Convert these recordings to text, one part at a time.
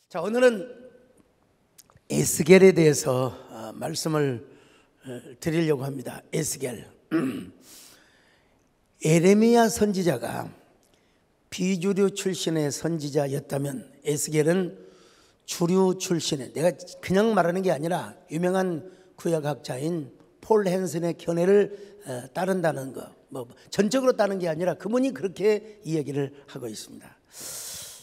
자, 오늘은 에스겔에 대해서 말씀을 드리려고 합니다. 에스겔. 에레미야 선지자가 비주류 출신의 선지자였다면 에스겔은 주류 출신의, 내가 그냥 말하는 게 아니라 유명한 구약학자인 폴 헨슨의 견해를 따른다는 거, 뭐 전적으로 따르는 게 아니라 그분이 그렇게 이야기를 하고 있습니다.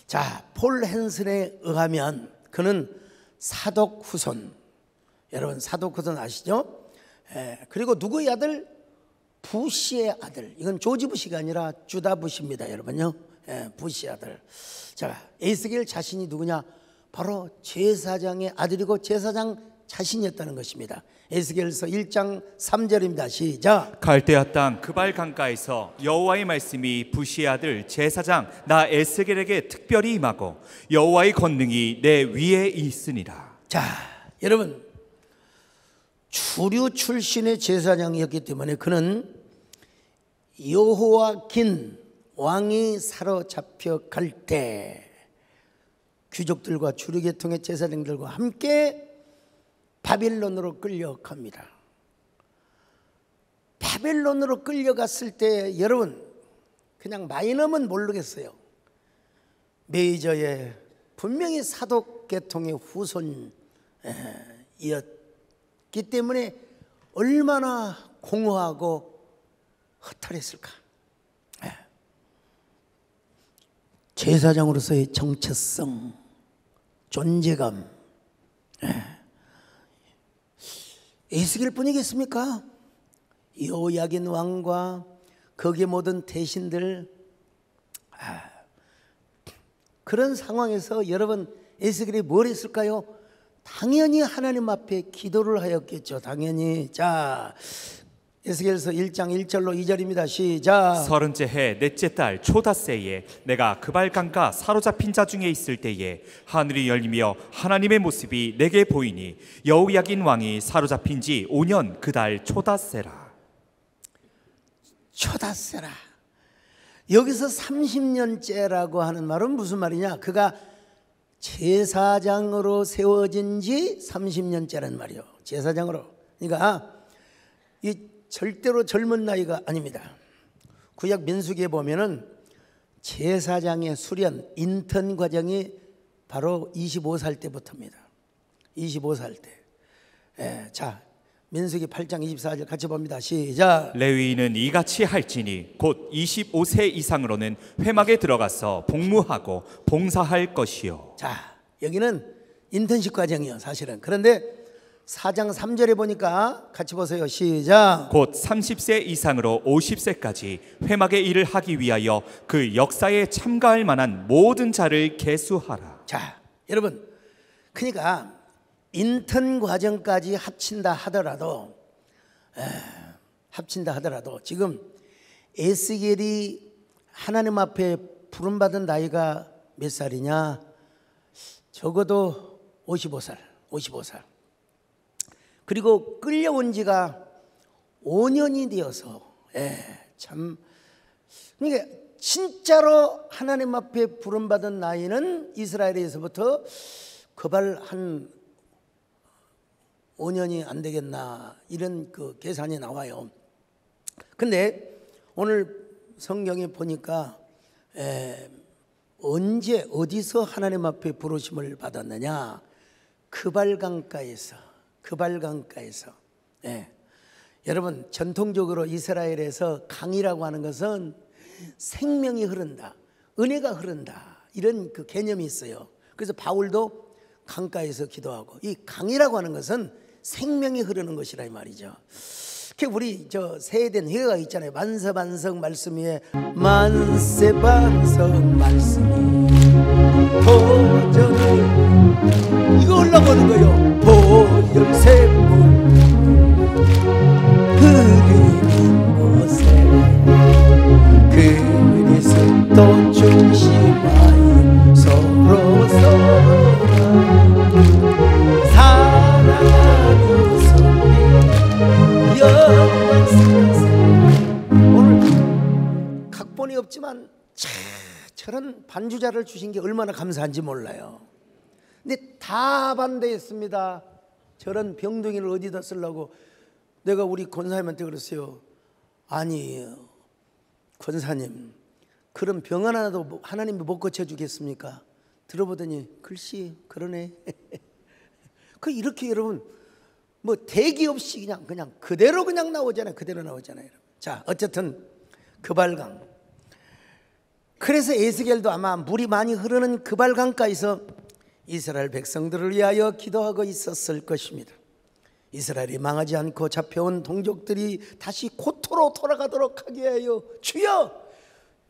자, 폴 헨슨에 의하면 그는 사독 후손, 여러분 사독 후손 아시죠? 그리고 누구의 아들? 부시의 아들. 이건 조지 부시가 아니라 주다 부시입니다, 여러분요. 부시 아들. 자, 에스겔 자신이 누구냐? 바로 제사장의 아들이고 제사장 자신이었다는 것입니다. 에스겔서 1장 3절입니다. 시작. 갈대아 땅 그발 강가에서 여호와의 말씀이 부시의 아들 제사장 나 에스겔에게 특별히 임하고 여호와의 권능이 내 위에 있으니라. 자, 여러분 주류 출신의 제사장이었기 때문에 그는 여호와긴 왕이 사로잡혀 갈 때 귀족들과 주류계통의 제사장들과 함께 바빌론으로 끌려갑니다. 바빌론으로 끌려갔을 때 여러분 그냥 마이너면 모르겠어요. 메이저의 분명히 사독계통의 후손이었기 때문에 얼마나 공허하고 허탈했을까. 제사장으로서의 정체성, 존재감, 에스겔 뿐이겠습니까? 여호야긴 왕과 거기에 모든 대신들, 그런 상황에서 여러분 에스겔이 뭘 했을까요? 당연히 하나님 앞에 기도를 하였겠죠. 당연히. 자, 에스겔서 1장 1절로 2절입니다. 시작. 30째 해 넷째 달 초닷새에 내가 그발 강가 사로잡힌 자 중에 있을 때에 하늘이 열리며 하나님의 모습이 내게 보이니 여호야긴 왕이 사로잡힌 지 5년 그 달 초닷새라. 초닷새라. 여기서 30년째라고 하는 말은 무슨 말이냐? 그가 제사장으로 세워진 지 30년째라는 말이요. 제사장으로. 그러니까 이 절대로 젊은 나이가 아닙니다. 구약 민수기에 보면은 제사장의 수련, 인턴 과정이 바로 25살 때부터입니다. 25살 때. 자, 민수기 8장 24절 같이 봅니다. 시작. 레위인은 이같이 할지니 곧 25세 이상으로는 회막에 들어가서 복무하고 봉사할 것이요. 자, 여기는 인턴십 과정이요, 사실은. 그런데 4장 3절에 보니까 같이 보세요. 시작. 곧 30세 이상으로 50세까지 회막의 일을 하기 위하여 그 역사에 참가할 만한 모든 자를 계수하라. 자, 여러분, 그러니까 인턴 과정까지 합친다 하더라도 지금 에스겔이 하나님 앞에 부름받은 나이가 몇 살이냐? 적어도 55살. 그리고 끌려온 지가 5년이 되어서 참, 그러니까 진짜로 하나님 앞에 부름받은 나이는 이스라엘에서부터 그발 한 5년이 안 되겠나, 이런 그 계산이 나와요. 근데 오늘 성경에 보니까 언제 어디서 하나님 앞에 부르심을 받았느냐? 그발 강가에서. 여러분, 전통적으로 이스라엘에서 강이라고 하는 것은 생명이 흐른다, 은혜가 흐른다, 이런 그 개념이 있어요. 그래서 바울도 강가에서 기도하고, 이 강이라고 하는 것은 생명이 흐르는 것이라 이 말이죠. 우리 저 세된 회가 있잖아요. 만세반석 말씀 위에 만세반석 말씀이 도전을, 이거 올라보는 거예요. 보혈샘물 흐르는 곳에 그리스도 중심하여 서로 그렇지만 저런 반주자를 주신 게 얼마나 감사한지 몰라요. 근데 다 반대했습니다. 저런 병둥이를 어디다 쓰려고. 내가 우리 권사님한테 그랬어요. 아니 권사님, 그런 병 하나도 하나님이 못 고쳐주겠습니까? 들어보더니 글씨 그러네. 그 이렇게 여러분 뭐 대기 없이 그냥 그대로 그냥 나오잖아요. 그대로 나오잖아요. 자, 어쨌든 그발강. 그래서 에스겔도 아마 물이 많이 흐르는 그발강가에서 이스라엘 백성들을 위하여 기도하고 있었을 것입니다. 이스라엘이 망하지 않고 잡혀온 동족들이 다시 고토로 돌아가도록 하게 하여 주여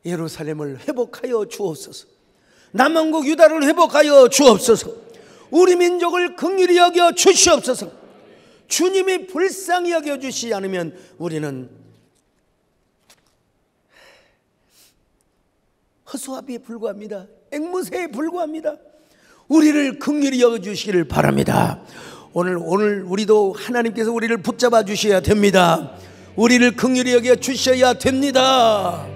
예루살렘을 회복하여 주옵소서. 남왕국 유다를 회복하여 주옵소서. 우리 민족을 긍휼히 여겨 주시옵소서. 주님이 불쌍히 여겨 주시지 않으면 우리는 허수아비에 불과합니다. 앵무새에 불과합니다. 우리를 긍휼히 여겨 주시기를 바랍니다. 오늘 우리도 하나님께서 우리를 붙잡아 주셔야 됩니다. 우리를 긍휼히 여겨 주셔야 됩니다.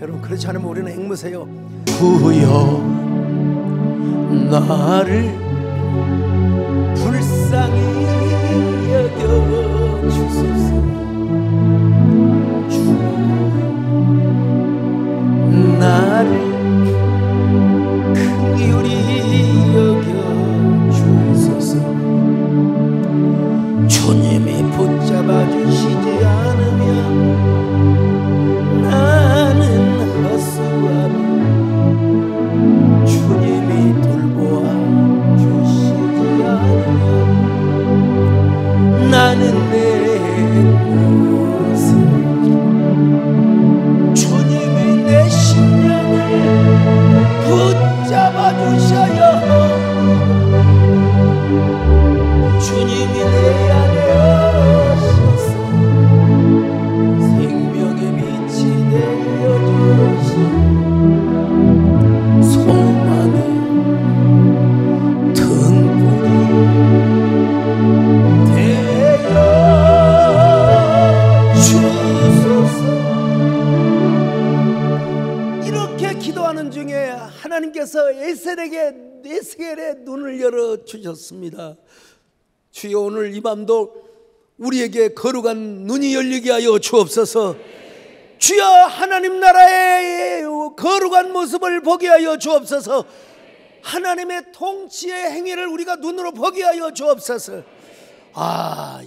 여러분, 그렇지 않으면 우리는 앵무새요. 주여 나를 불쌍히 여겨 주소서. 주여 나를 긍휼히 여겨 주소서. 주님이 붙잡아 주시지 않으면 나는 허수아비. 주님이 돌보아 주시지 않으면 나는 내 모습. 주님이 내 심령을 붙잡아 주셔야 합니다. 주님이 내 안에 오셔서 생명의 빛이 되어 주시고 소망의 등불이 되어 주소서. 이렇게 기도하는 중에 하나님께서 에스겔의 눈을 열어 주셨습니다. 주여 오늘 이 밤도 우리에게 거룩한 눈이 열리게 하여 주옵소서. 주여 하나님 나라의 거룩한 모습을 보게 하여 주옵소서. 하나님의 통치의 행위를 우리가 눈으로 보게 하여 주옵소서.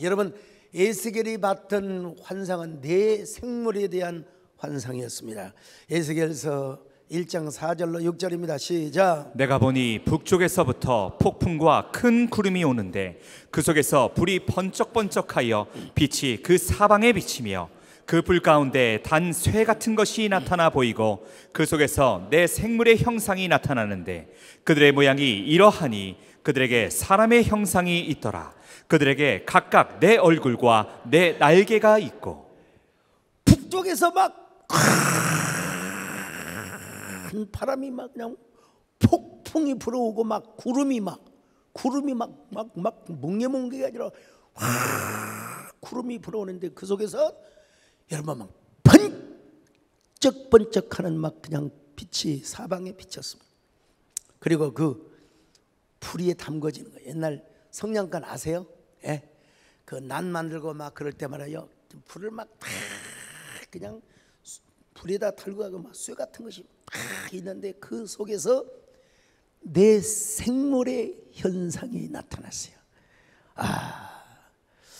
여러분, 에스겔이 봤던 환상은 네 생물에 대한 환상이었습니다. 에스겔서 1장 4절로 6절입니다. 시작. 내가 보니 북쪽에서부터 폭풍과 큰 구름이 오는데 그 속에서 불이 번쩍번쩍하여 빛이 그 사방에 비치며 그 불 가운데 단 쇠 같은 것이 나타나 보이고 그 속에서 내 생물의 형상이 나타나는데 그들의 모양이 이러하니 그들에게 사람의 형상이 있더라. 그들에게 각각 내 얼굴과 내 날개가 있고. 북쪽에서 막 큰 바람이 막 그냥 폭풍이 불어오고 막 구름이 막 뭉게뭉게가 아니라 구름이 불어오는데 그 속에서 여러분 막 번쩍번쩍하는 막 그냥 빛이 사방에 비쳤습니다. 그리고 그 풀이에 담궈지는 거예요. 옛날 성냥간 아세요? 예? 그 난 만들고 막 그럴 때마다요 불을 막 그냥 불에다 달고 가고 막 쇠 같은 것이 막 있는데 그 속에서 내 생물의 현상이 나타났어요.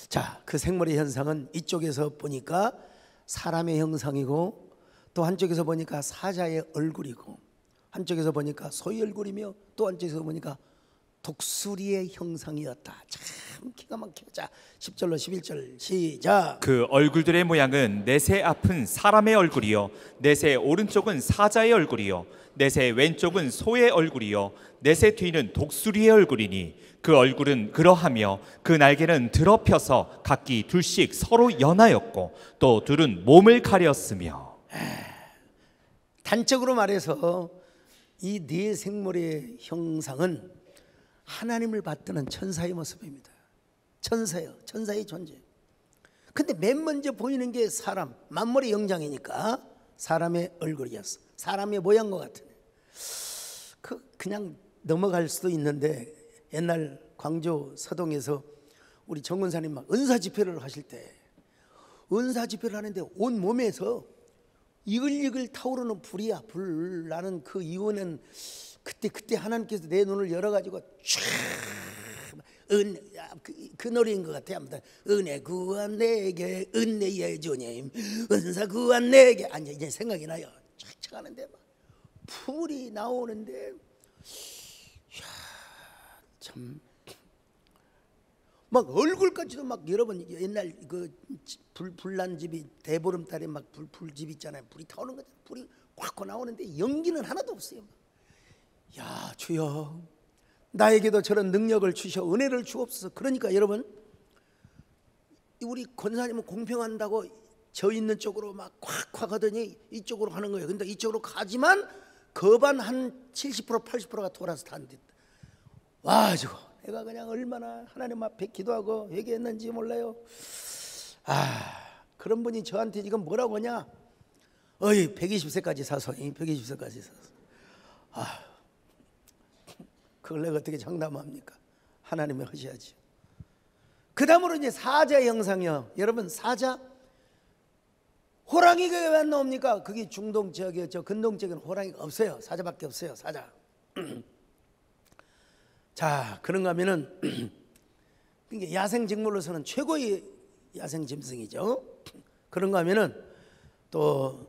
자, 그 생물의 현상은 이쪽에서 보니까 사람의 형상이고 또 한쪽에서 보니까 사자의 얼굴이고 한쪽에서 보니까 소의 얼굴이며 또 한쪽에서 보니까 독수리의 형상이었다. 참 기가 막혀. 자, 10절로 11절 시작. 그 얼굴들의 모양은 넷의 앞은 사람의 얼굴이요 넷의 오른쪽은 사자의 얼굴이요 넷의 왼쪽은 소의 얼굴이요 넷의 뒤는 독수리의 얼굴이니 그 얼굴은 그러하며 그 날개는 드러펴서 각기 둘씩 서로 연하였고 또 둘은 몸을 가렸으며. 단적으로 말해서 이 네 생물의 형상은 하나님을 받드는 천사의 모습입니다. 천사예요. 천사의 존재. 근데 맨 먼저 보이는 게 사람, 만물의 영장이니까 사람의 얼굴이었어. 사람의 모양과 같은. 그냥 넘어갈 수도 있는데 옛날 광주 서동에서 우리 정원사님 막 은사 집회를 하실 때 은사 집회를 하는데 온 몸에서 이글이글 타오르는 불이야. 불. 나는 그 이유는 그때 하나님께서 내 눈을 열어가지고 그 노래인 것 같아요. 아무튼 은혜 구한 내게 은혜의 주님 은사 구한 내게 아니 이제 생각이 나요. 착착 하는데 막 불이 나오는데 참 막 얼굴까지도 막 여러분 옛날 그 불난 집이 대보름달에 막 불집 있잖아요. 불이 타오는 거죠. 불이 확 나오는데 연기는 하나도 없어요. 야 주여 나에게도 저런 능력을 주셔 은혜를 주옵소서. 그러니까 여러분 우리 권사님은 공평한다고 저 있는 쪽으로 막 콱콱 하더니 이쪽으로 가는 거예요. 근데 이쪽으로 가지만 거반 한 70% 80%가 돌아서 다는데 와가지고 내가 그냥 얼마나 하나님 앞에 기도하고 회개했는지 몰라요. 그런 분이 저한테 지금 뭐라고 하냐. 120세까지 사서 120세까지 사서 그걸 내가 어떻게 장담합니까? 하나님이 하셔야지. 그 다음으로 이제 사자 형상이요. 여러분 사자 호랑이가 왜 안 나옵니까? 그게 중동 지역에 저 근동 지역에는 호랑이가 없어요. 사자밖에 없어요. 사자. 자 그런가 하면은 야생식물로서는 최고의 야생짐승이죠. 그런가 하면은 또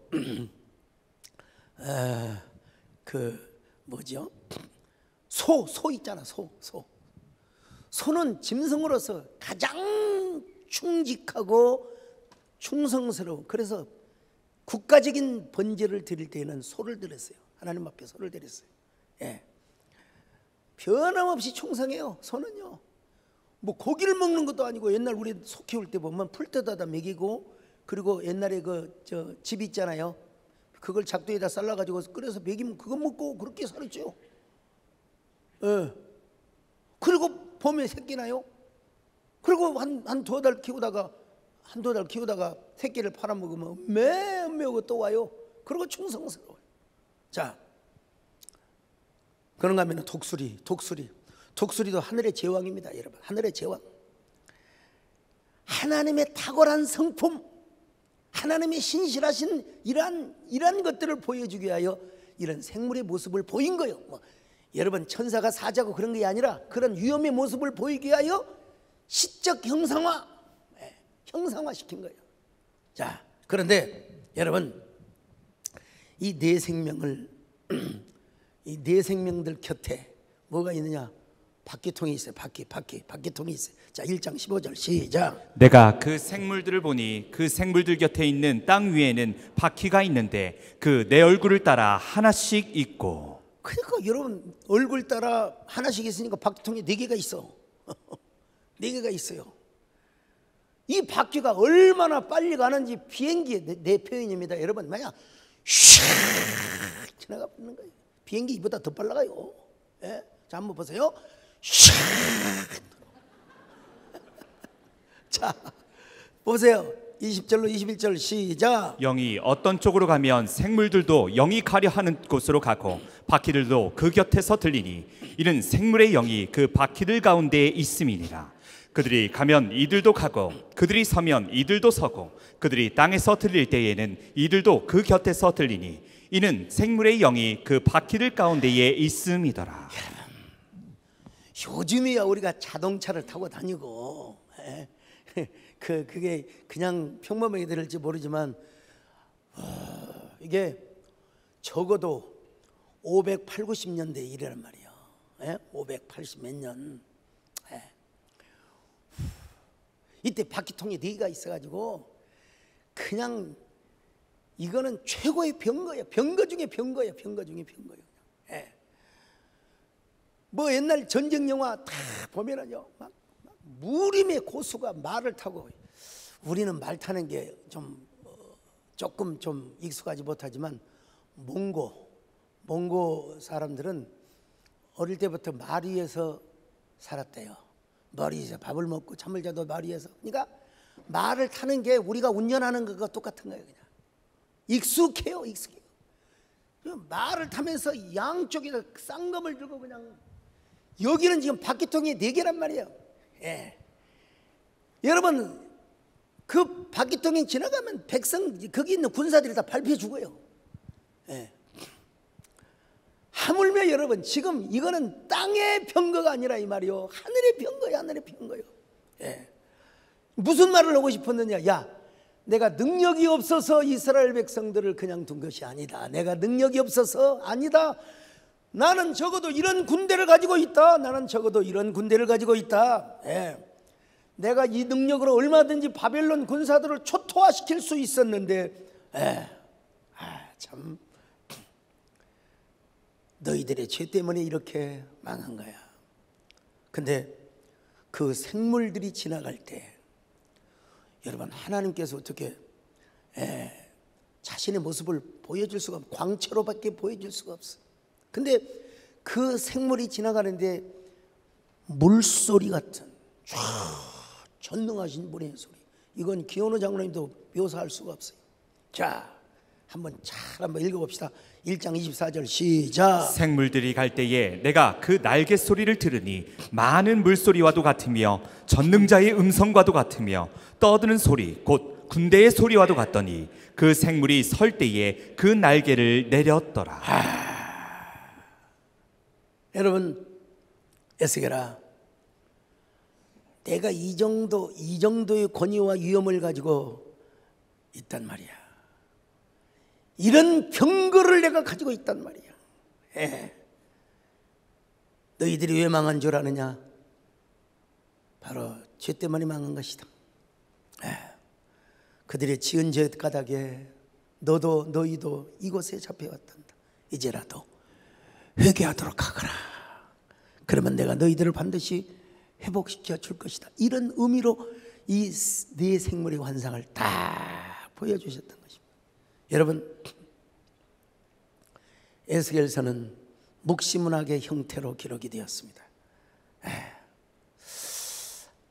그 뭐죠? 소 있잖아. 소는 짐승으로서 가장 충직하고 충성스러워. 그래서 국가적인 번제를 드릴 때에는 소를 드렸어요. 하나님 앞에 소를 드렸어요. 예. 변함없이 충성해요. 소는요. 뭐 고기를 먹는 것도 아니고 옛날 우리 소 키울 때 보면 풀 뜯어다 먹이고 그리고 옛날에 그 저 집 있잖아요. 그걸 작두에다 쌀라가지고 끓여서 먹이면 그거 먹고 그렇게 살았죠. 예. 그리고 봄에 새끼 나요. 그리고 한 두 달 키우다가 새끼를 팔아먹으면 매매고 또 와요. 그리고 충성스러워요. 자, 그런가 하면 독수리도 하늘의 제왕입니다. 여러분 하늘의 제왕. 하나님의 탁월한 성품, 하나님의 신실하신 이러한 것들을 보여주기 위하여 이런 생물의 모습을 보인 거예요. 여러분 천사가 사자고 그런 게 아니라 그런 위험의 모습을 보이기 위하여 시적 형상화시킨 거예요. 자, 그런데 여러분 이 네 생명들 곁에 뭐가 있느냐? 바퀴통이 있어요. 바퀴통이 있어요. 자, 1장 15절 시작. 내가 그 생물들을 보니 그 생물들 곁에 있는 땅 위에는 바퀴가 있는데 그 내 얼굴을 따라 하나씩 있고. 그러니까 여러분 얼굴 따라 하나씩 있으니까 바퀴통이 4개가 있어. 4개가 있어요. 이 바퀴가 얼마나 빨리 가는지 비행기의 내 표현입니다. 여러분 만약 슉 지나가 버리는 거예요. 비행기 이보다 더 빨라 가요. 예? 자 한번 보세요. 슉. 자 보세요. 20절로 21절 시작. 영이 어떤 쪽으로 가면 생물들도 영이 가려 하는 곳으로 가고 바퀴들도 그 곁에서 들리니 이는 생물의 영이 그 바퀴들 가운데에 있음이니라. 그들이 가면 이들도 가고 그들이 서면 이들도 서고 그들이 땅에서 들릴 때에는 이들도 그 곁에서 들리니 이는 생물의 영이 그 바퀴들 가운데에 있음이더라. 요즘이야 우리가 자동차를 타고 다니고 그게 그냥 평범하게 들을지 모르지만 이게 적어도 580, 90년대 일이란 말이에요. 580 몇 년. 이때 바퀴통에 4개가 있어가지고 그냥 이거는 최고의 병거예요. 병거 중에 병거예요. 뭐 옛날 전쟁 영화 다 보면은요, 막 무림의 고수가 말을 타고, 우리는 말 타는 게 조금 좀 익숙하지 못하지만 몽고 사람들은 어릴 때부터 말 위에서 살았대요. 말 위에서 밥을 먹고 잠을 자도 말 위에서. 그러니까 말을 타는 게 우리가 운전하는 것과 똑같은 거예요. 그냥 익숙해요. 말을 타면서 양쪽에다 쌍검을 들고 그냥, 여기는 지금 바퀴통이 4개란 말이에요. 예. 여러분, 그 바퀴통이 지나가면 거기 있는 군사들이 다 밟혀 죽어요. 예. 하물며 여러분, 지금 이거는 땅의 병거가 아니라 이 말이요, 하늘의 병거예요. 하늘의 병거예요. 예. 무슨 말을 하고 싶었느냐? 야, 내가 능력이 없어서 이스라엘 백성들을 그냥 둔 것이 아니다. 내가 능력이 없어서 아니다. 나는 적어도 이런 군대를 가지고 있다. 나는 적어도 이런 군대를 가지고 있다. 예. 내가 이 능력으로 얼마든지 바벨론 군사들을 초토화시킬 수 있었는데, 참, 너희들의 죄 때문에 이렇게 망한 거야. 근데 그 생물들이 지나갈 때 여러분, 하나님께서 어떻게 자신의 모습을 보여줄 수가 없어. 광채로밖에 보여줄 수가 없어. 근데 그 생물이 지나가는데 물소리 같은 전능하신 분의 소리, 이건 기온호 장로님도 묘사할 수가 없어요. 자, 한번 읽어봅시다. 1장 24절 시작. 생물들이 갈 때에 내가 그 날개 소리를 들으니 많은 물소리와도 같으며 전능자의 음성과도 같으며 떠드는 소리 곧 군대의 소리와도 같더니 그 생물이 설 때에 그 날개를 내렸더라. 여러분, 에스겔아, 내가 이 정도의 권위와 위엄을 가지고 있단 말이야. 이런 병거를 내가 가지고 있단 말이야. 너희들이 왜 망한 줄 아느냐? 바로 죄 때문에 망한 것이다. 그들의 지은 죄 까닭에 너희도 이곳에 잡혀왔단다. 이제라도 회개하도록 하거라. 그러면 내가 너희들을 반드시 회복시켜 줄 것이다. 이런 의미로 이 네 생물의 환상을 다 보여주셨던 것입니다. 여러분, 에스겔서는 묵시문학의 형태로 기록이 되었습니다.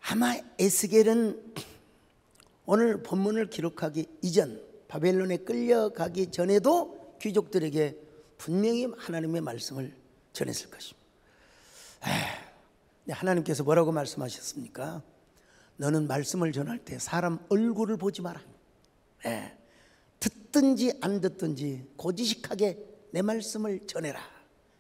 아마 에스겔은 오늘 본문을 기록하기 이전, 바벨론에 끌려가기 전에도 귀족들에게 분명히 하나님의 말씀을 전했을 것입니다. 하나님께서 뭐라고 말씀하셨습니까? 너는 말씀을 전할 때 사람 얼굴을 보지 마라. 듣든지 안 듣든지 고지식하게 내 말씀을 전해라.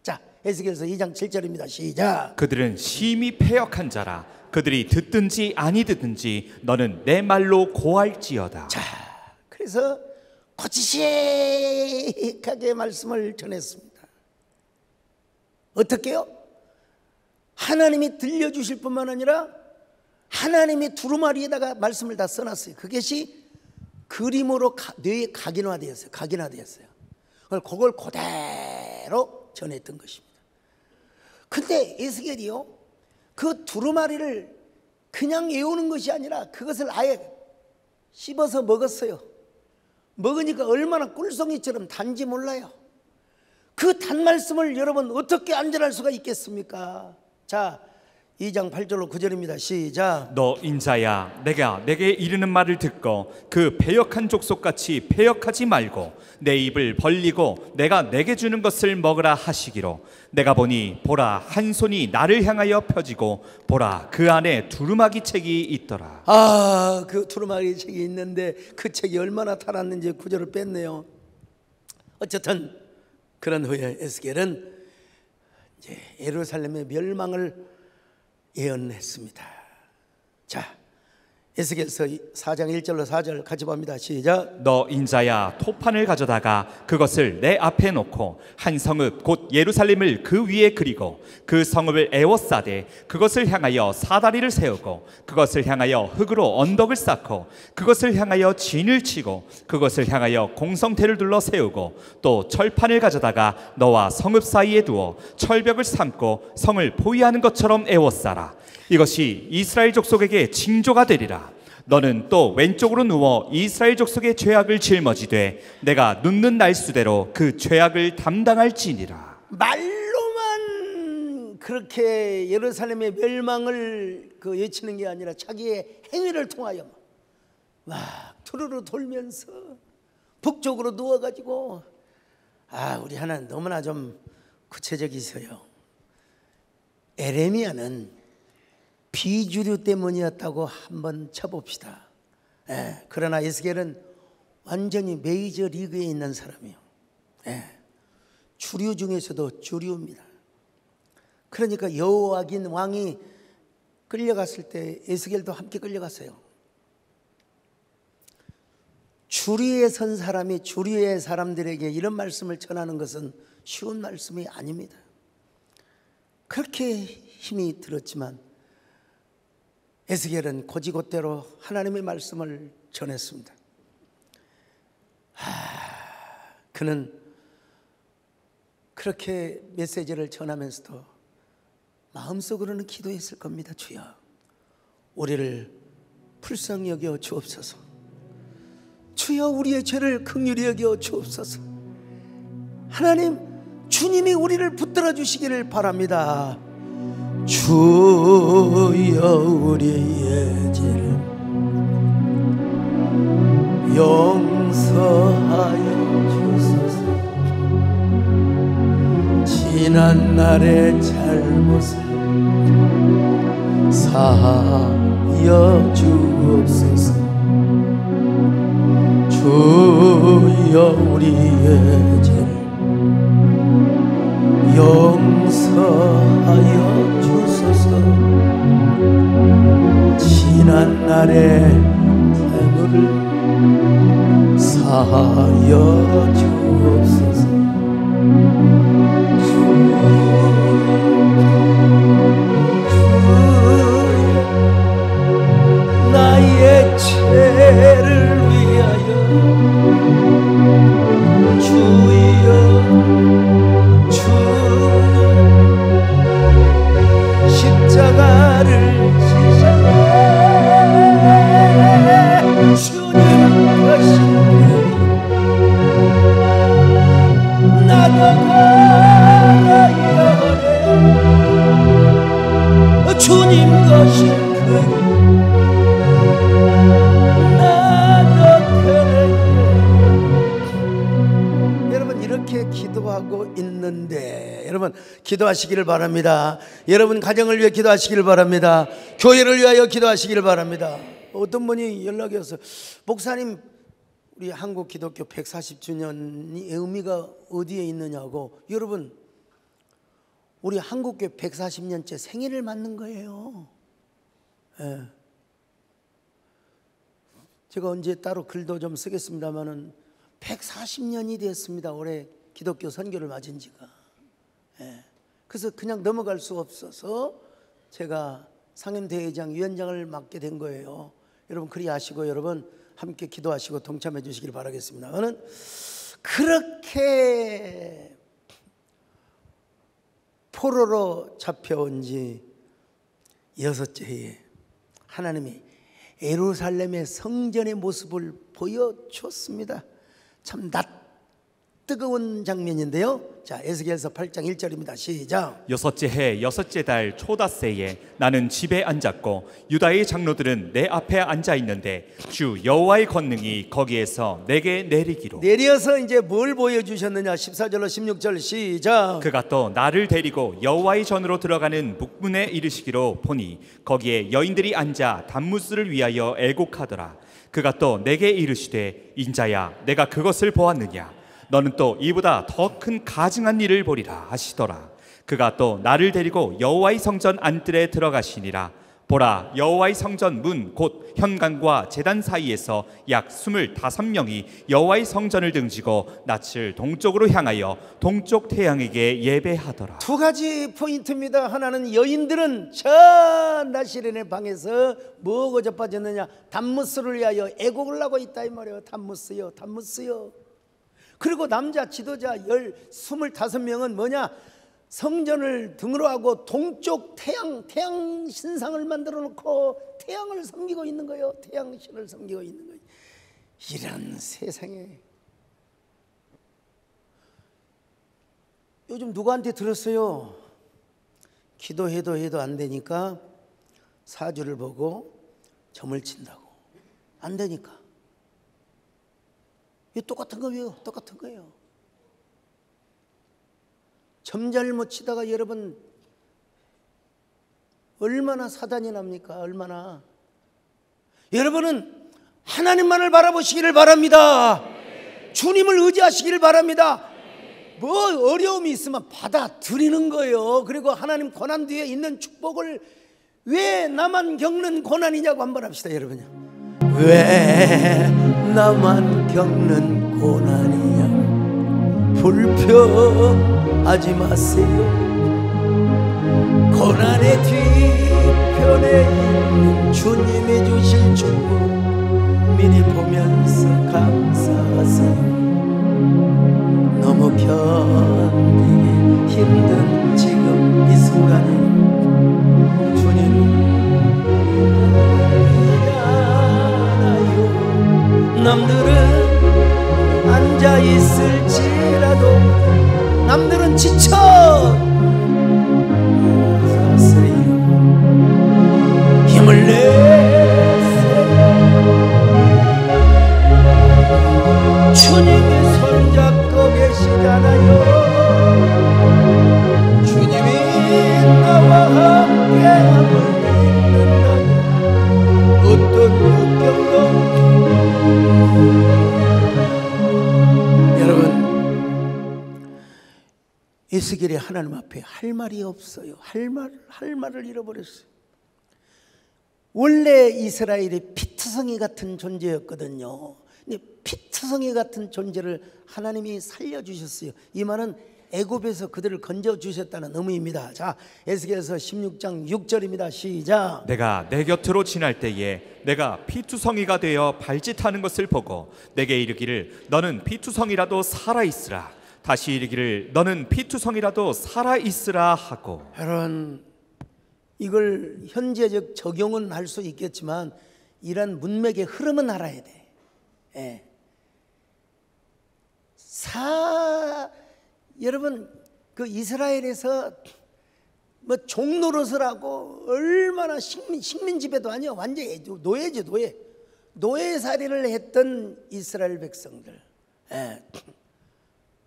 자, 에스겔서 2장 7절입니다. 시작. 그들은 심히 패역한 자라. 그들이 듣든지 아니 듣든지 너는 내 말로 고할지어다. 자, 그래서 고지식하게 말씀을 전했습니다. 어떻게요? 하나님이 들려주실 뿐만 아니라 하나님이 두루마리에다가 말씀을 다 써놨어요. 그것이 그림으로 뇌에 각인화되었어요. 그걸 그대로 전했던 것입니다. 근데 에스겔이요, 그 두루마리를 그냥 외우는 것이 아니라 그것을 아예 씹어서 먹었어요. 먹으니까 얼마나 꿀송이처럼 단지 몰라요. 그 단말씀을 여러분 어떻게 안전할 수가 있겠습니까? 자, 2장 8절로 9절입니다. 시작. 너 인자야, 내가 내게 이르는 말을 듣고 그 패역한 족속같이 패역하지 말고 내 입을 벌리고 내가 내게 주는 것을 먹으라 하시기로. 내가 보니 보라, 한 손이 나를 향하여 펴지고 보라, 그 안에 두루마기 책이 있더라. 그 두루마기 책이 있는데 그 책이 얼마나 달았는지 구절을 뺐네요. 어쨌든 그런 후에 에스겔은 이제 예루살렘의 멸망을 예언했습니다. 자, 에스겔서 4장 1절로 4절 같이 봅니다. 시작. 너 인자야, 토판을 가져다가 그것을 내 앞에 놓고 한 성읍 곧 예루살렘을 그 위에 그리고 그 성읍을 에워싸되 그것을 향하여 사다리를 세우고 그것을 향하여 흙으로 언덕을 쌓고 그것을 향하여 진을 치고 그것을 향하여 공성태를 둘러 세우고 또 철판을 가져다가 너와 성읍 사이에 두어 철벽을 삼고 성을 포위하는 것처럼 에워싸라. 이것이 이스라엘 족속에게 징조가 되리라. 너는 또 왼쪽으로 누워 이스라엘 족속의 죄악을 짊어지되 내가 눕는 날수대로 그 죄악을 담당할지니라. 말로만 그렇게 예루살렘의 멸망을 외치는 게 아니라 자기의 행위를 통하여 막 두루루 돌면서 북쪽으로 누워가지고 우리 하나님 너무나 좀 구체적이세요. 에레미야는 비주류 때문이었다고 한번 쳐봅시다. 그러나 에스겔은 완전히 메이저 리그에 있는 사람이에요. 주류 중에서도 주류입니다. 그러니까 여호야긴 왕이 끌려갔을 때 에스겔도 함께 끌려갔어요. 주류에 선 사람이 주류의 사람들에게 이런 말씀을 전하는 것은 쉬운 말씀이 아닙니다. 그렇게 힘이 들었지만 에스겔은 곧이곧대로 하나님의 말씀을 전했습니다. 그는 그렇게 메시지를 전하면서도 마음속으로는 기도했을 겁니다. 주여, 우리를 불쌍히 여겨 주옵소서. 주여, 우리의 죄를 긍휼히 여겨 주옵소서. 하나님, 주님이 우리를 붙들어 주시기를 바랍니다. 주여, 우리의 죄를 용서하여 주소서. 지난 날의 잘못을 사하여 주옵소서. 주여, 우리의 죄를 용서하여 주소서. 지난 날의 잘못을 사하여 주옵소서. 나의 죄를 위하여 주여, 십자가를 지시네. 주님 것이 나도 걸어야 해. 주님 것이 기도하고 있는데, 여러분 기도하시기를 바랍니다. 여러분 가정을 위해 기도하시기를 바랍니다. 교회를 위하여 기도하시기를 바랍니다. 어떤 분이 연락이 와서, 목사님, 우리 한국 기독교 140주년이 의미가 어디에 있느냐고. 여러분, 우리 한국교회 140년째 생일을 맞는 거예요. 제가 언제 따로 글도 좀 쓰겠습니다만은 140년이 됐습니다. 올해 기독교 선교를 맞은 지가. 그래서 그냥 넘어갈 수 없어서 제가 상임대회장 위원장을 맡게 된 거예요. 여러분 그리 아시고 여러분 함께 기도하시고 동참해 주시길 바라겠습니다. 저는 그렇게 포로로 잡혀온 지 6째 해에 하나님이 예루살렘의 성전의 모습을 보여주었습니다. 참 뜨거운 장면인데요. 자, 에스겔서 8장 1절입니다. 시작. 6째 해 6째 달 초닷새에 나는 집에 앉았고 유다의 장로들은 내 앞에 앉아 있는데 주 여호와의 권능이 거기에서 내게 내리기로. 내려서 이제 뭘 보여주셨느냐. 14절로 16절 시작. 그가 또 나를 데리고 여호와의 전으로 들어가는 북문에 이르시기로 보니 거기에 여인들이 앉아 단무스를 위하여 애곡하더라. 그가 또 내게 이르시되 인자야, 내가 그것을 보았느냐. 너는 또 이보다 더 큰 가증한 일을 보리라 하시더라. 그가 또 나를 데리고 여호와의 성전 안뜰에 들어가시니라. 보라, 여호와의 성전 문 곧 현관과 제단 사이에서 약 25명이 여호와의 성전을 등지고 낯을 동쪽으로 향하여 동쪽 태양에게 예배하더라. 두 가지 포인트입니다. 하나는 여인들은 저 나시렌의 방에서 뭐고 자빠졌느냐. 단무스를 위하여 애곡을 하고 있다 이 말이에요. 단무스요, 단무스요. 그리고 남자 지도자 25명은 뭐냐? 성전을 등으로 하고 동쪽 태양 신상을 만들어 놓고 태양을 섬기고 있는 거예요. 태양신을 섬기고 있는 거예요. 이런 세상에. 요즘 누구한테 들었어요? 기도해도 해도 안 되니까 사주를 보고 점을 친다고. 안 되니까. 이 똑같은 거예요. 똑같은 거예요. 점잘못 치다가 여러분 얼마나 사단이 납니까? 얼마나. 여러분은 하나님만을 바라보시기를 바랍니다. 주님을 의지하시기를 바랍니다. 뭐 어려움이 있으면 받아들이는 거예요. 그리고 하나님 고난 뒤에 있는 축복을 왜 나만 겪는 고난이냐고 한번 합시다, 여러분요. 왜 나만 겪는 고난이냐, 불평하지 마세요. 고난의 뒤편에 있는 주님이 주실 축복 미리 보면서 감사하세요. 너무 견디기 힘든 지금 이 순간에 주님 남들은 앉아있을지라도 남들은 지쳐 힘을 내세요. 주님이 손잡고 계시잖아요. 주님이 나와 함께함을 믿는다면 어떤 역경도. 여러분, 에스겔이 하나님 앞에 할 말이 없어요. 할 말을 잃어버렸어요. 원래 이스라엘이 피투성이 같은 존재였거든요. 근데 피투성이 같은 존재를 하나님이 살려주셨어요. 이 말은 애굽에서 그들을 건져주셨다는 의미입니다. 자, 에스겔서 16장 6절입니다. 시작. 내가 내 곁으로 지날 때에 내가 피투성이가 되어 발짓하는 것을 보고 내게 이르기를 너는 피투성이라도 살아있으라. 다시 이르기를 너는 피투성이라도 살아있으라 하고. 여러분, 이걸 현재적 적용은 할 수 있겠지만 이런 문맥의 흐름은 알아야 돼. 예. 여러분, 그 이스라엘에서 뭐 종노릇을 하고 얼마나 식민 지배도 아니야. 완전히 노예죠, 노예. 노예살이를 했던 이스라엘 백성들. 예.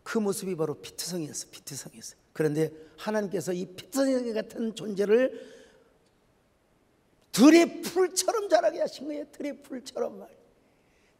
그 모습이 바로 피투성이었어, 피투성이었어. 그런데 하나님께서 이 피투성 같은 존재를 들의 풀처럼 자라게 하신 거예요. 들의 풀처럼 말.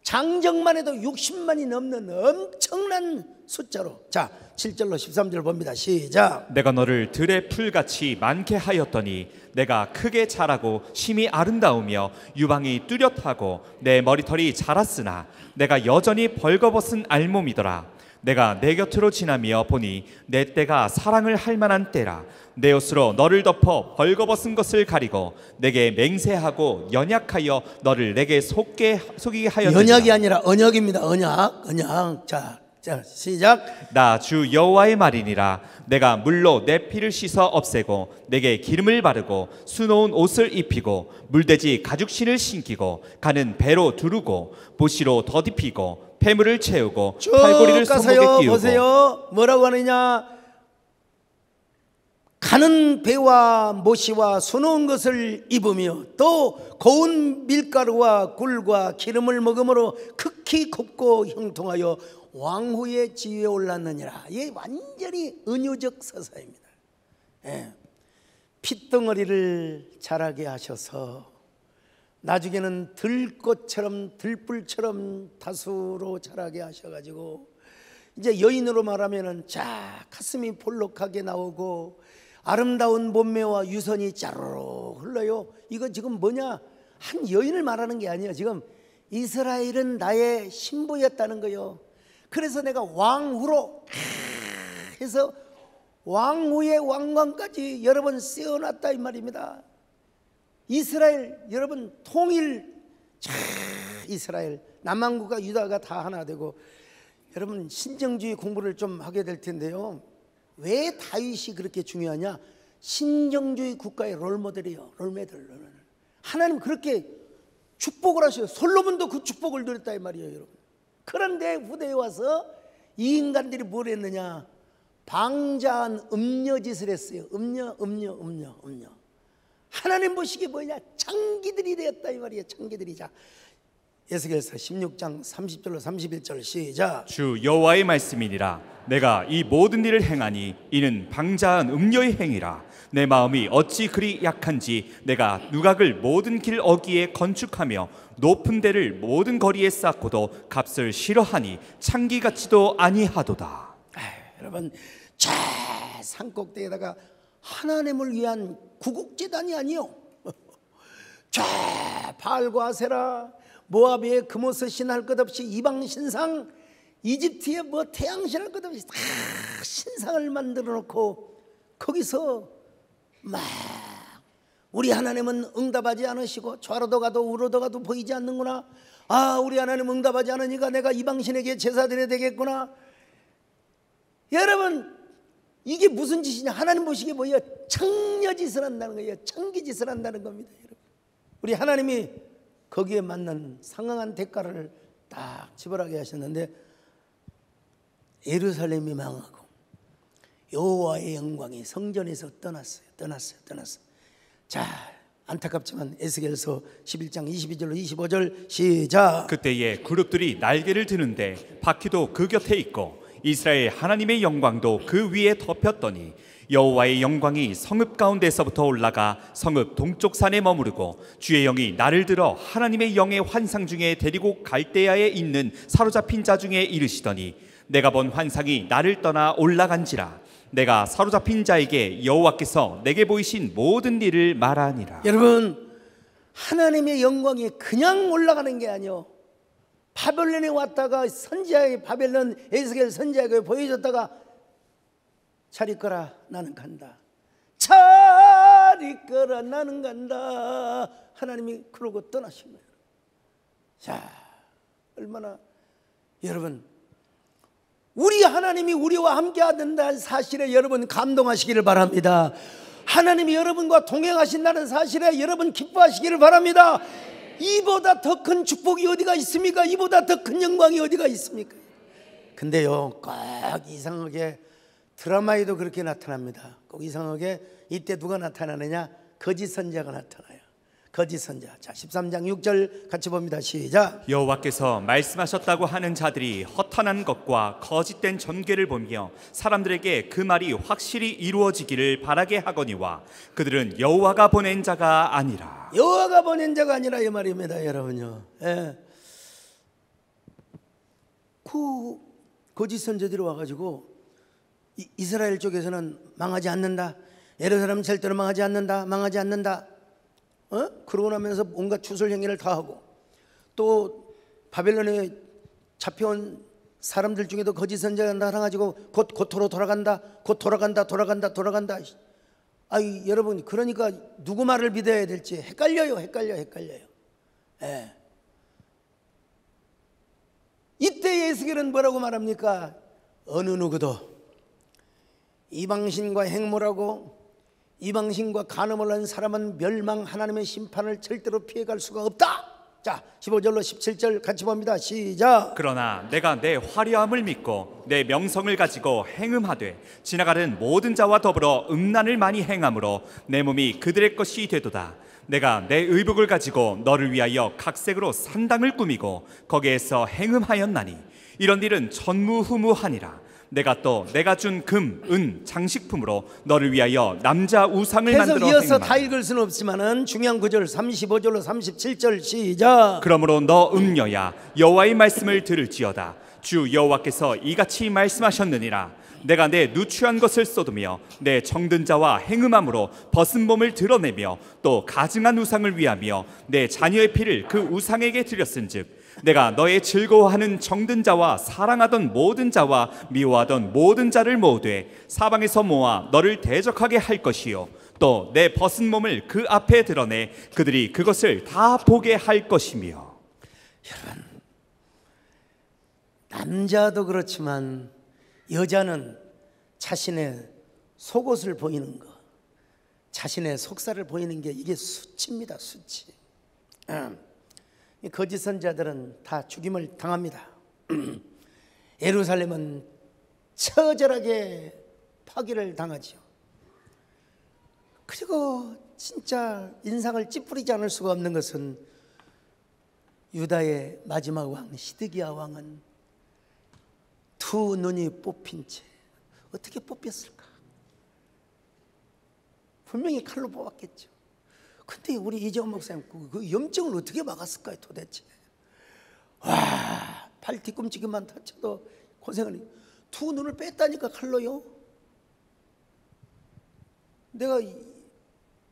장정만 해도 60만이 넘는 엄청난 숫자로. 자, 7절로 13절 봅니다. 시작. 내가 너를 들의 풀같이 많게 하였더니 내가 크게 자라고 심히 아름다우며 유방이 뚜렷하고 내 머리털이 자랐으나 내가 여전히 벌거벗은 알몸이더라. 내가 내 곁으로 지나며 보니 내 때가 사랑을 할 만한 때라. 내 옷으로 너를 덮어 벌거벗은 것을 가리고 내게 맹세하고 연약하여 너를 내게 속이게 하였느니라. 연약이 아니라 언약입니다. 언약. 자, 시작. 나 주 여호와의 말이니라. 내가 물로 내 피를 씻어 없애고 내게 기름을 바르고 수놓은 옷을 입히고 물돼지 가죽신을 신기고 가는 배로 두르고 보시로 더딥히고 폐물을 채우고 팔고리를 손목에 끼우고. 보세요. 뭐라고 하느냐. 가는 배와 모시와 수놓은 것을 입으며 또 고운 밀가루와 굴과 기름을 먹음으로 극히 곱고 형통하여 왕후의 지위에 올랐느니라. 이게 완전히 은유적 서사입니다. 예. 핏덩어리를 자라게 하셔서 나중에는 들꽃처럼 들불처럼 다수로 자라게 하셔가지고 이제 여인으로 말하면은 자 가슴이 볼록하게 나오고 아름다운 몸매와 유선이 짜르르 흘러요. 이거 지금 뭐냐? 한 여인을 말하는 게 아니에요. 지금 이스라엘은 나의 신부였다는 거예요. 그래서 내가 왕후로 해서 왕후의 왕관까지 여러 번 씌워놨다 이 말입니다. 이스라엘 여러분 통일, 이스라엘 남한국과 유다가 다 하나 되고. 여러분 신정주의 공부를 좀 하게 될 텐데요. 왜 다윗이 그렇게 중요하냐? 신정주의 국가의 롤모델이에요. 롤모델. 하나님 그렇게 축복을 하셔요. 솔로몬도 그 축복을 누렸다 이 말이에요, 여러분. 그런데 후대에 와서 이 인간들이 뭘 했느냐? 방자한 음녀짓을 했어요. 음녀. 하나님 보시기에 뭐냐? 창기들이 되었다 이 말이에요. 창기들이. 자, 에스겔서 16장 30절로 31절 시작. 주 여호와의 말씀이니라. 내가 이 모든 일을 행하니 이는 방자한 음녀의 행위라. 내 마음이 어찌 그리 약한지 내가 누각을 모든 길 어귀에 건축하며 높은 데를 모든 거리에 쌓고도 값을 싫어하니 창기 같지도 아니하도다. 여러분, 저 산꼭대기에다가 하나님을 위한 구국제단이 아니요, 저 바알과 아세라, 모압의 금오스 신할 것 없이 이방 신상, 이집트의 뭐 태양 신할 것 없이 다 신상을 만들어 놓고 거기서 막 우리 하나님은 응답하지 않으시고 좌로도 가도 우로도 가도 보이지 않는구나. 아, 우리 하나님 응답하지 않으니까 내가 이방신에게 제사 드려야 되겠구나. 여러분, 이게 무슨 짓이냐? 하나님 보시기에 뭐예요? 창녀짓을 한다는 거예요. 창기짓을 한다는 겁니다. 여러분, 우리 하나님이 거기에 맞는 상응한 대가를 딱 지불하게 하셨는데 예루살렘이 망하고 여호와의 영광이 성전에서 떠났어요. 자, 안타깝지만 에스겔서 11장 22절로 25절 시작. 그때에 그룹들이 날개를 드는데 바퀴도 그 곁에 있고 이스라엘 하나님의 영광도 그 위에 덮였더니 여호와의 영광이 성읍 가운데서부터 올라가 성읍 동쪽 산에 머무르고 주의 영이 나를 들어 하나님의 영의 환상 중에 데리고 갈대아에 있는 사로잡힌 자 중에 이르시더니 내가 본 환상이 나를 떠나 올라간지라. 내가 사로잡힌 자에게 여호와께서 내게 보이신 모든 일을 말하니라. 여러분, 하나님의 영광이 그냥 올라가는 게 아니요, 바벨론에 왔다가 선지자에게, 바벨론 에스겔 선지자에게 보여줬다가 잘 있거라 나는 간다, 잘 있거라 나는 간다, 하나님이 그러고 떠나신 거예요. 자, 얼마나 여러분, 우리 하나님이 우리와 함께 하신다는 사실에 여러분 감동하시기를 바랍니다. 하나님이 여러분과 동행하신다는 사실에 여러분 기뻐하시기를 바랍니다. 이보다 더 큰 축복이 어디가 있습니까? 이보다 더 큰 영광이 어디가 있습니까? 근데요, 꼭 이상하게 드라마에도 그렇게 나타납니다. 꼭 이상하게 이때 누가 나타나느냐? 거짓 선지자가 나타나요. 거짓 선지자. 자, 13장 6절 같이 봅니다. 시작. 여호와께서 말씀하셨다고 하는 자들이 허탄한 것과 거짓된 전개를 보며 사람들에게 그 말이 확실히 이루어지기를 바라게 하거니와 그들은 여호와가 보낸 자가 아니라. 여호와가 보낸 자가 아니라 이 말입니다, 여러분요. 예. 그 거짓 선지자들이 와가지고 이스라엘 쪽에서는 망하지 않는다, 예루살렘은 절대로 망하지 않는다. 그러고 나면서 온갖 추설 행위를 다 하고, 또 바벨론에 잡혀온 사람들 중에도 거짓 선지자가 나타나가지고 곧 고토로 돌아간다. 아이, 여러분, 그러니까 누구 말을 믿어야 될지 헷갈려요. 예. 이때 에스겔은 뭐라고 말합니까? 어느 누구도 이방신과 행모라고 이방신과 간음을 한 사람은 멸망, 하나님의 심판을 절대로 피해갈 수가 없다. 자, 15절로 17절 같이 봅니다. 시작. 그러나 내가 내 화려함을 믿고 내 명성을 가지고 행음하되 지나가는 모든 자와 더불어 음란을 많이 행함으로 내 몸이 그들의 것이 되도다. 내가 내 의복을 가지고 너를 위하여 각색으로 산당을 꾸미고 거기에서 행음하였나니 이런 일은 전무후무하니라. 내가 준 금, 은, 장식품으로 너를 위하여 남자 우상을 만들어 계속 이어서 행음하라. 다 읽을 수는 없지만은 중요한 구절 35절로 37절 시작. 그러므로 너 음녀야 여호와의 말씀을 들을지어다. 주 여호와께서 이같이 말씀하셨느니라. 내가 내 누추한 것을 쏟으며 내 정든 자와 행음함으로 벗은 몸을 드러내며 또 가증한 우상을 위하며 내 자녀의 피를 그 우상에게 드렸은즉 내가 너의 즐거워하는 정든 자와 사랑하던 모든 자와 미워하던 모든 자를 모으되 사방에서 모아 너를 대적하게 할 것이요 또 내 벗은 몸을 그 앞에 드러내 그들이 그것을 다 보게 할 것이며. 여러분, 남자도 그렇지만 여자는 자신의 속옷을 보이는 거, 자신의 속살을 보이는 게 이게 수치입니다. 수치. 이 거짓 선지자들은 다 죽임을 당합니다. 예루살렘은 처절하게 파괴를 당하죠. 그리고 진짜 인상을 찌푸리지 않을 수가 없는 것은 유다의 마지막 왕 시드기야 왕은 두 눈이 뽑힌 채 어떻게 뽑혔을까? 분명히 칼로 뽑았겠죠. 근데 우리 이재원 목사님 그 염증을 어떻게 막았을까요 도대체? 와, 팔 뒤꿈치기만 다쳐도 고생을. 두 눈을 뺐다니까 칼로요. 내가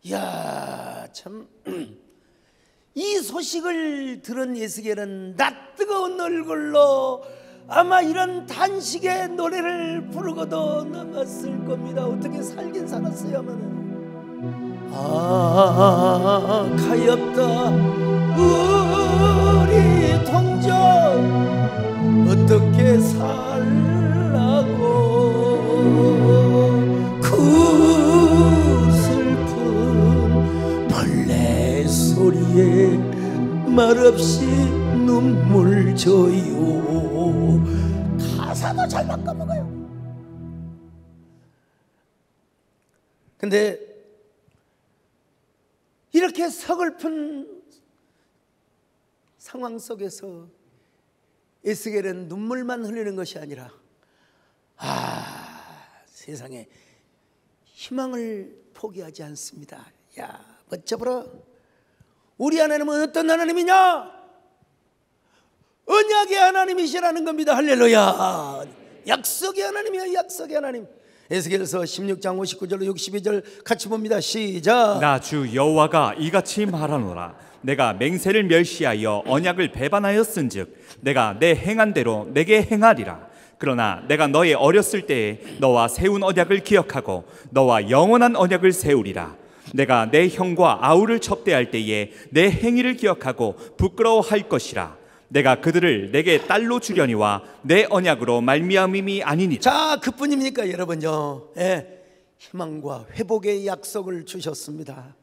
이야 참 이 소식을 들은 에스겔은 낯 뜨거운 얼굴로 아마 이런 단식의 노래를 부르고도 남았을 겁니다. 어떻게 살긴 살았어야만은. 아 가엾다 우리 동정 어떻게 살라고 그 슬픈 벌레 소리에 말없이 눈물 져요. 가사도 잘 바꿔먹어요. 근데 이렇게 서글픈 상황 속에서 에스겔은 눈물만 흘리는 것이 아니라 세상에 희망을 포기하지 않습니다. 야 멋져보라. 우리 하나님은 어떤 하나님이냐? 언약의 하나님이시라는 겁니다. 할렐루야. 약속의 하나님이야. 약속의 하나님. 에스겔서 16장 59절로 62절 같이 봅니다. 시작. 나 주 여호와가 이같이 말하노라. 내가 맹세를 멸시하여 언약을 배반하였은즉 내가 내 행한 대로 내게 행하리라. 그러나 내가 너의 어렸을 때에 너와 세운 언약을 기억하고 너와 영원한 언약을 세우리라. 내가 내 형과 아우를 첩대할 때에 내 행위를 기억하고 부끄러워할 것이라. 내가 그들을 내게 딸로 주려니와 내 언약으로 말미암음이 아니니라. 자, 그뿐입니까 여러분요? 예, 희망과 회복의 약속을 주셨습니다.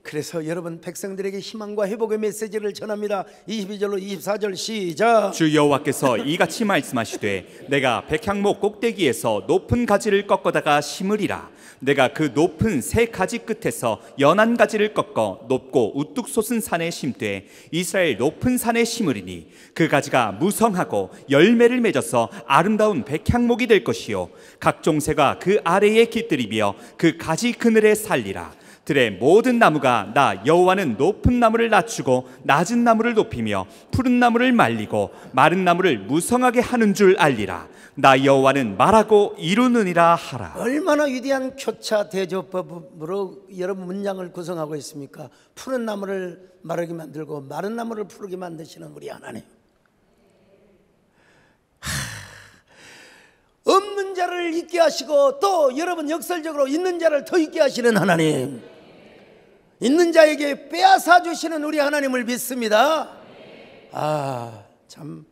그래서 여러분 백성들에게 희망과 회복의 메시지를 전합니다. 22절로 24절 시작. 주 여호와께서 이같이 말씀하시되 내가 백향목 꼭대기에서 높은 가지를 꺾어다가 심으리라. 내가 그 높은 새 가지 끝에서 연한 가지를 꺾어 높고 우뚝 솟은 산에 심되 이스라엘 높은 산에 심으리니 그 가지가 무성하고 열매를 맺어서 아름다운 백향목이 될 것이요 각종 새가 그 아래에 깃들이며 그 가지 그늘에 살리라. 들의 모든 나무가 나 여호와는 높은 나무를 낮추고 낮은 나무를 높이며 푸른 나무를 말리고 마른 나무를 무성하게 하는 줄 알리라. 나 여호와는 말하고 이루느니라 하라. 얼마나 위대한 교차 대조법으로 여러분 문장을 구성하고 있습니까? 푸른 나무를 마르게 만들고 마른 나무를 푸르게 만드시는 우리 하나님. 없는 자를 있게 하시고 또 여러분 역설적으로 있는 자를 더 있게 하시는 하나님, 있는 자에게 빼앗아 주시는 우리 하나님을 믿습니다. 참.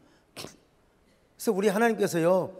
그래서 우리 하나님께서요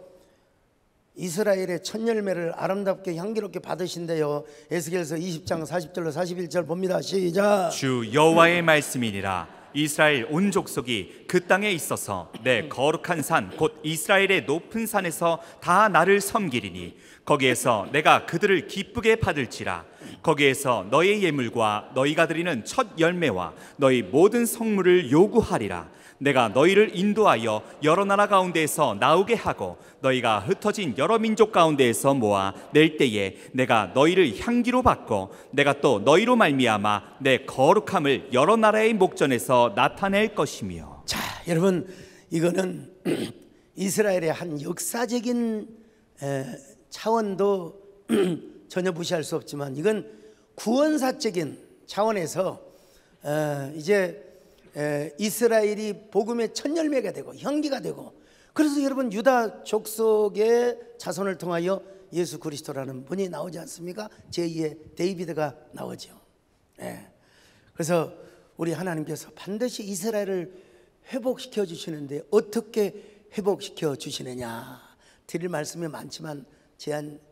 이스라엘의 첫 열매를 아름답게 향기롭게 받으신대요. 에스겔서 20장 40절로 41절 봅니다. 시작. 주 여호와의 말씀이니라. 이스라엘 온 족속이 그 땅에 있어서 내 거룩한 산 곧 이스라엘의 높은 산에서 다 나를 섬기리니 거기에서 내가 그들을 기쁘게 받을지라. 거기에서 너의 예물과 너희가 드리는 첫 열매와 너희 모든 성물을 요구하리라. 내가 너희를 인도하여 여러 나라 가운데에서 나오게 하고 너희가 흩어진 여러 민족 가운데에서 모아 낼 때에 내가 너희를 향기로 받고 내가 또 너희로 말미암아 내 거룩함을 여러 나라의 목전에서 나타낼 것이며. 자, 여러분 이거는 이스라엘의 한 역사적인 차원도 전혀 무시할 수 없지만 이건 구원사적인 차원에서 이제 이스라엘이 복음의 첫 열매가 되고 향기가 되고, 그래서 여러분 유다 족속의 자손을 통하여 예수 그리스도라는 분이 나오지 않습니까? 제2의 데이비드가 나오죠. 그래서 우리 하나님께서 반드시 이스라엘을 회복시켜 주시는데 어떻게 회복시켜 주시느냐 드릴 말씀이 많지만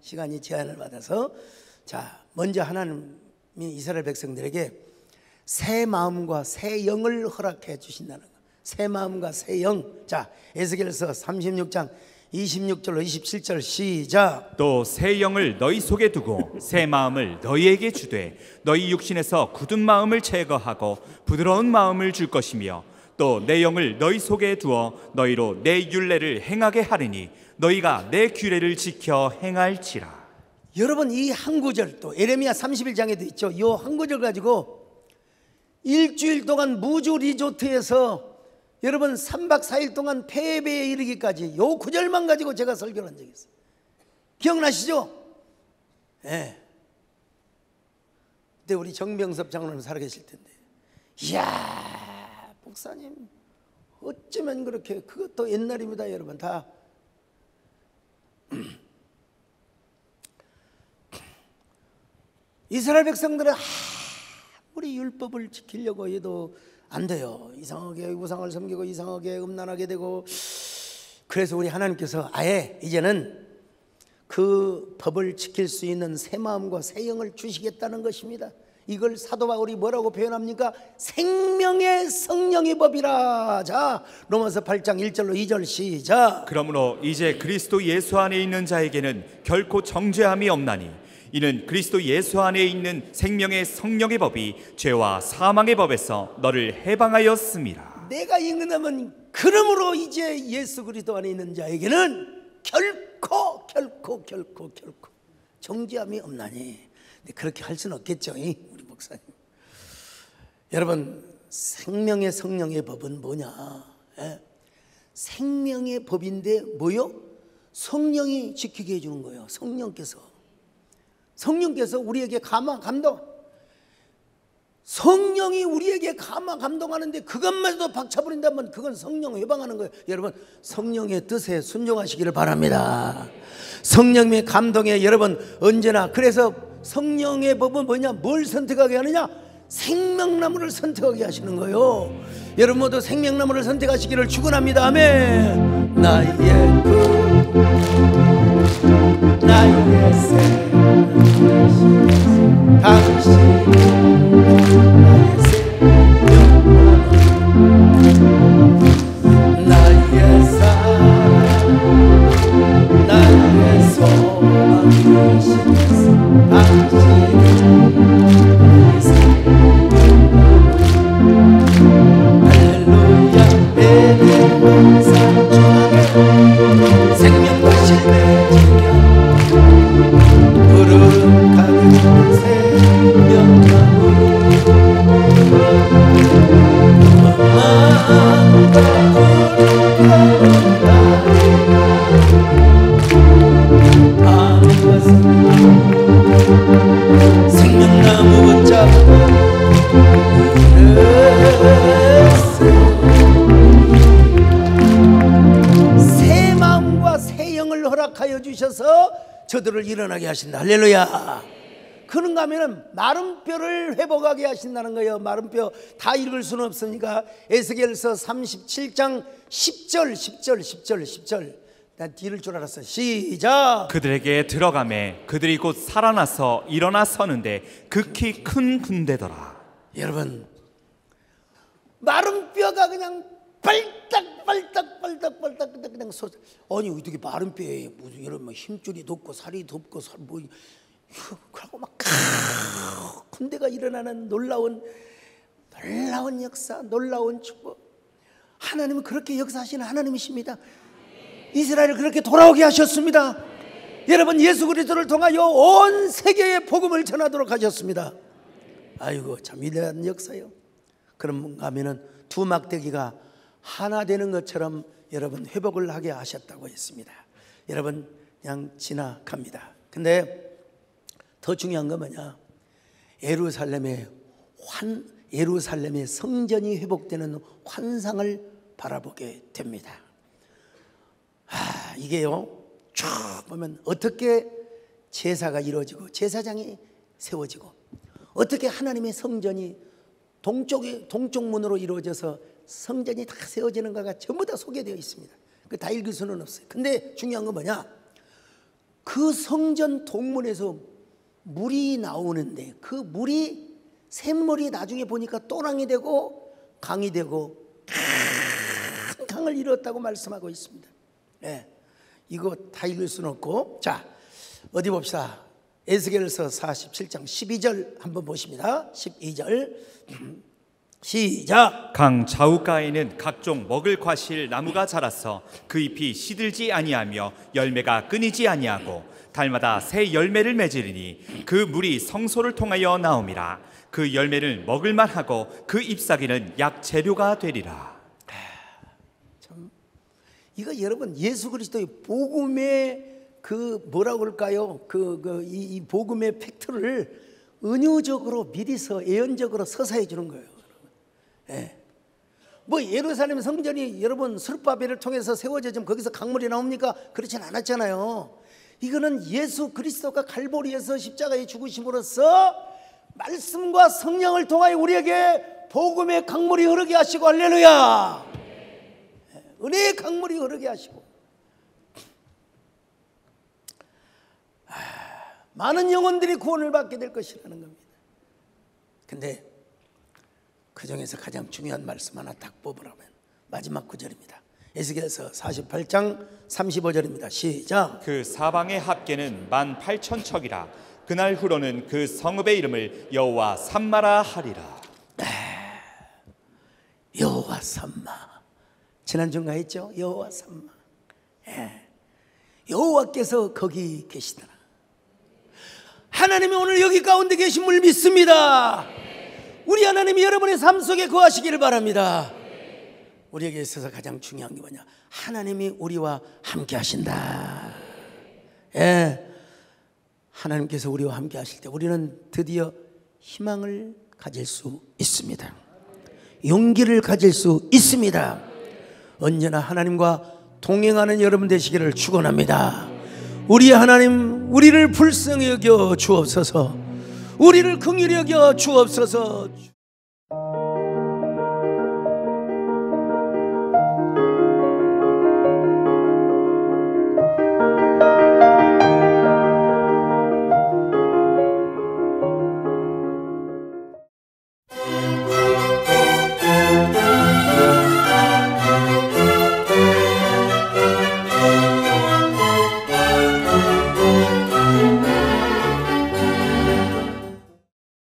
시간이 제한을 받아서, 자, 먼저 하나님이 이스라엘 백성들에게 새 마음과 새 영을 허락해 주신다는 것. 새 마음과 새 영. 자, 에스겔서 36장 26절로 27절 시작. 또 새 영을 너희 속에 두고 새 마음을 너희에게 주되 너희 육신에서 굳은 마음을 제거하고 부드러운 마음을 줄 것이며 또 내 영을 너희 속에 두어 너희로 내 율례를 행하게 하리니 너희가 내 규례를 지켜 행할지라. 여러분, 이 한 구절, 또 에레미야 31장에도 있죠. 이 한 구절 가지고 일주일 동안 무주 리조트에서 여러분 3박 4일 동안 패배에 이르기까지 이 구절만 가지고 제가 설교를 한 적이 있어요. 기억나시죠? 예. 그때 우리 정병섭 장로님 살아계실 텐데, 이야, 목사님 어쩌면 그렇게, 그것도 옛날입니다 여러분. 다 이스라엘 백성들은 아무리 율법을 지키려고 해도 안 돼요. 이상하게 우상을 섬기고 이상하게 음란하게 되고. 그래서 우리 하나님께서 아예 이제는 그 법을 지킬 수 있는 새 마음과 새 영을 주시겠다는 것입니다. 이걸 사도 바울이 뭐라고 표현합니까? 생명의 성령의 법이라. 자, 로마서 8장 1절로 2절 시작. 그러므로 이제 그리스도 예수 안에 있는 자에게는 결코 정죄함이 없나니 이는 그리스도 예수 안에 있는 생명의 성령의 법이 죄와 사망의 법에서 너를 해방하였음이라. 내가 읽는다면, 그러므로 이제 예수 그리스도 안에 있는 자에게는 결코 정죄함이 없나니. 근데 그렇게 할 수는 없겠죠, 우리 목사님. 여러분, 생명의 성령의 법은 뭐냐? 생명의 법인데 뭐요? 성령이 지키게 해주는 거예요. 성령께서 우리에게 감동, 성령이 우리에게 감동하는데 그것마저도 박차버린다면 그건 성령 해방하는 거예요. 여러분, 성령의 뜻에 순종하시기를 바랍니다. 성령의 감동에 여러분 언제나. 그래서 성령의 법은 뭐냐? 뭘 선택하게 하느냐? 생명나무를 선택하게 하시는 거예요. 여러분 모두 생명나무를 선택하시기를 축원합니다. 아멘. 나의 새 당신 나의 삶 나의 소망 되시면서 당신 나의 삶 할렐루야 에덴 산중에 생명과 신뢰 지켜 푸른 가득한 생명나무 생명나무 붙잡고 새 마음과 새 영을 허락하여 주셔서 저들을 일어나게 하신다. 할렐루야. 그런가 하면은 마른 뼈를 회복하게 하신다는 거예요. 마른 뼈 다 읽을 수는 없으니까 에스겔서 37장 10절. 난 뒤를 줄 알았어. 시작. 그들에게 들어가매 그들이 곧 살아나서 일어나 서는데 극히 큰 군대더라. 여러분, 마른 뼈가 그냥 빨딱 그냥 아니 어떻게 마른 뼈에 무슨 이런 뭐 힘줄이 돋고 살이 돋고 뭐 그러고 막 군대가 일어나는 놀라운 역사, 놀라운 축복. 하나님은 그렇게 역사하시는 하나님이십니다. 이스라엘을 그렇게 돌아오게 하셨습니다. 여러분, 예수 그리스도를 통하여 온 세계에 복음을 전하도록 하셨습니다. 아이고, 참 위대한 역사요. 그런가 하면은 두 막대기가 하나 되는 것처럼 여러분 회복을 하게 하셨다고 했습니다. 여러분, 그냥 지나갑니다. 근데 더 중요한 건 뭐냐? 예루살렘의 성전이 회복되는 환상을 바라보게 됩니다. 이게요, 쭉 보면 어떻게 제사가 이루어지고 제사장이 세워지고 어떻게 하나님의 성전이 동쪽 문으로 이루어져서 성전이 다 세워지는가가 전부 다 소개되어 있습니다. 그 다 읽을 수는 없어요. 근데 중요한 건 뭐냐? 그 성전 동문에서 물이 나오는데 그 물이 샘물이 나중에 보니까 또랑이 되고 강이 되고 큰 강을 이루었다고 말씀하고 있습니다. 네, 이거 다 읽을 수는 없고, 자, 어디 봅시다. 에스겔서 47장 12절 한번 보십니다. 12절 시작. 강 좌우가에는 각종 먹을 과실 나무가 자라서 그 잎이 시들지 아니하며 열매가 끊이지 아니하고 달마다 새 열매를 맺으리니 그 물이 성소를 통하여 나옴이라. 그 열매를 먹을만하고 그 잎사귀는 약 재료가 되리라. 이거 여러분 예수 그리스도의 복음의 그 뭐라고 그럴까요? 이 복음의 팩트를 은유적으로 미리서 예언적으로 서사해 주는 거예요. 예. 뭐 예루살렘 성전이 여러분 스룹바벨을 통해서 세워져 좀 거기서 강물이 나옵니까? 그렇진 않았잖아요. 이거는 예수 그리스도가 갈보리에서 십자가에 죽으심으로써 말씀과 성령을 통하여 우리에게 복음의 강물이 흐르게 하시고 할렐루야. 은혜의 강물이 흐르게 하시고 많은 영혼들이 구원을 받게 될 것이라는 겁니다. 근데 그 중에서 가장 중요한 말씀 하나 딱 뽑으라면 마지막 구절입니다. 에스겔서 48장 35절입니다. 시작. 그 사방의 합계는 18,000척이라. 그날 후로는 그 성읍의 이름을 여호와 삼마라 하리라. 여호와 삼마. 지난주가 했죠. 여호와 삼마. 여호와께서 거기 계시더라. 하나님이 오늘 여기 가운데 계심을 믿습니다. 우리 하나님이 여러분의 삶 속에 거하시기를 바랍니다. 우리에게 있어서 가장 중요한 게 뭐냐? 하나님이 우리와 함께 하신다. 하나님께서 우리와 함께 하실 때 우리는 드디어 희망을 가질 수 있습니다. 용기를 가질 수 있습니다. 언제나 하나님과 동행하는 여러분 되시기를 축원합니다. 우리 하나님, 우리를 불쌍히 여겨 주옵소서. 우리를 긍휼히 여겨 주옵소서.